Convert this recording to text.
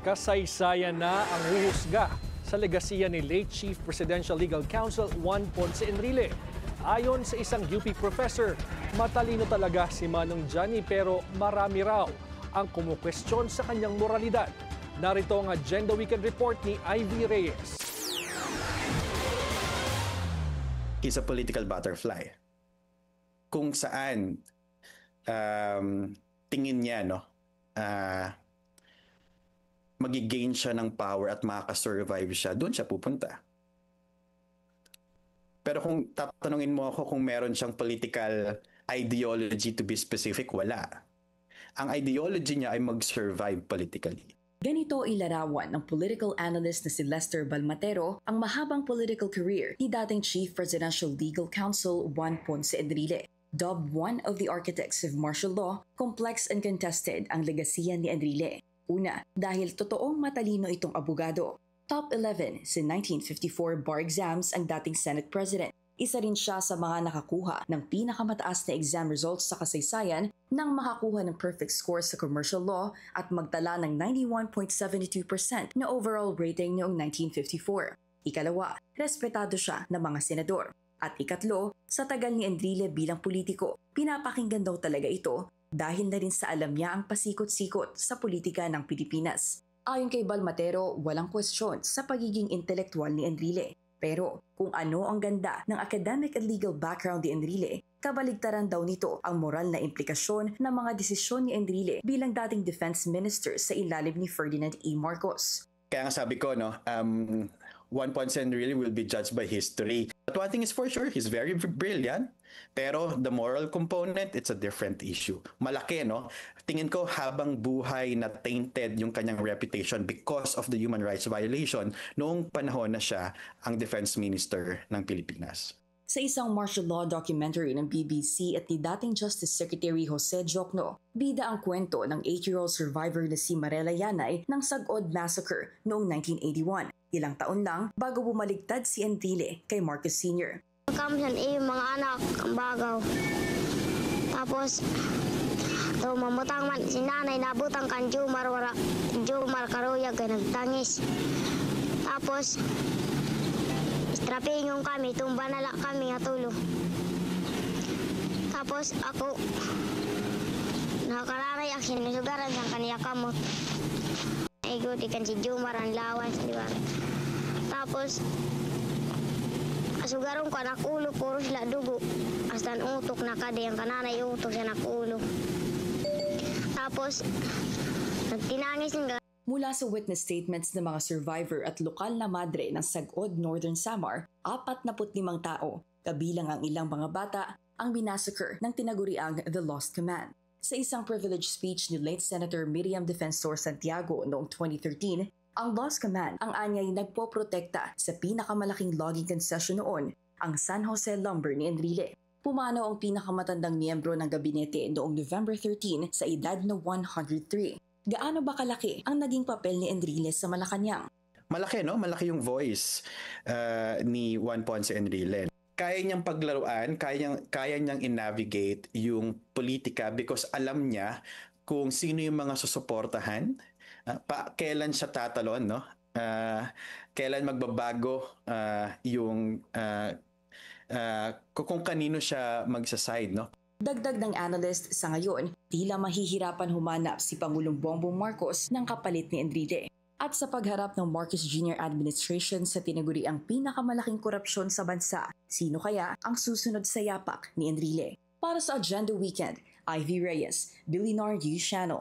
Kasaysayan na ang huhusga sa legasiya ni late Chief Presidential Legal Counsel Juan Ponce Enrile. Ayon sa isang UP professor, matalino talaga si Manong Johnny pero marami raw ang kumukwestiyon sa kanyang moralidad. Narito ang Agenda Weekend Report ni Ivy Reyes. He's a political butterfly. Kung saan tingin niya magigain siya ng power at makakasurvive siya, doon siya pupunta. Pero kung tatanungin mo ako kung meron siyang political ideology to be specific, wala. Ang ideology niya ay mag-survive politically. Ganito ilarawan ng political analyst na si Lester Balmatero ang mahabang political career ni dating Chief Presidential Legal Counsel Juan Ponce Enrile. Dubbed one of the architects of martial law, complex and contested ang legasiya ni Enrile. Una, dahil totoong matalino itong abogado. Top 11 sa 1954 bar exams ang dating Senate President. Isa rin siya sa mga nakakuha ng pinakamataas na exam results sa kasaysayan nang makakuha ng perfect score sa commercial law at magtala ng 91.72% na overall rating noong 1954. Ikalawa, respetado siya ng mga senador. At ikatlo, sa tagal ni Enrile bilang politiko, pinapakinggan daw talaga ito dahil na rin sa alam niya ang pasikot-sikot sa politika ng Pilipinas. Ayon kay Balmatero, walang kwestiyon sa pagiging intelektual ni Enrile. Pero kung ano ang ganda ng academic and legal background ni Enrile, kabaligtaran daw nito ang moral na implikasyon ng mga desisyon ni Enrile bilang dating defense minister sa ilalim ni Ferdinand E. Marcos. Kaya nga sabi ko, Juan Ponce Enrile will be judged by history. But one thing is for sure, he's very brilliant. Pero the moral component, it's a different issue. Malaki, no? Tingin ko habang buhay na tainted yung kanyang reputation because of the human rights violation noong panahon na siya ang defense minister ng Pilipinas. Sa isang martial law documentary ng BBC at ni dating Justice Secretary Jose Jocno, bida ang kwento ng 8-year-old survivor na si Marela Yanay ng Sagod Massacre noong 1981. Ilang taon lang bago bumaligtad si Enrile kay Marcos Sr. Kamsan mga anak ang bagaw. Tapos mamutang man si nanay nabutang kan Jumar Karuyag kay nagtangis. Tapos strapingong kami, tumba na lang kami nga tulo. Tapos ako nakakararay ang sinusugaran sa kaniya kamot. Igo di kan si Jumar ang lawas, di ba? Tapos asugaron ko anak ulo, puro sila dugo. Astan utok na kade, ang kananay utok sa nakulo. Tapos nagtinangis nga. Mula sa witness statements ng mga survivor at lokal na madre ng Sagod, Northern Samar, 45 tao, kabilang ang ilang mga bata, ang binasakir ng tinaguriang The Lost Command. Sa isang privilege speech ni late Senator Miriam Defensor Santiago noong 2013, ang Lost Command ang anyay nagpoprotekta sa pinakamalaking logging concession noon, ang San Jose Lumber ni Enrile. Pumanaw ang pinakamatandang miyembro ng gabinete noong November 13 sa edad na 103. Gaano ba kalaki ang naging papel ni Enrile sa Malacanang? Malaki, no? Malaki yung voice ni Juan Ponce Enrile. Kaya niyang paglaruan, kaya niyang i-navigate yung politika because alam niya kung sino yung mga susuportahan, kailan siya tatalon, no? Kailan magbabago kung kanino siya magsaside, no? Dagdag ng analyst, sa ngayon, tila mahihirapan humanap si Pangulong Bongbong Marcos ng kapalit ni Enrile. At sa pagharap ng Marcos Jr. administration sa tinaguriang pinakamalaking korupsyon sa bansa, sino kaya ang susunod sa yapak ni Enrile? Para sa Agenda Weekend, Ivy Reyes, Bilinar News Channel.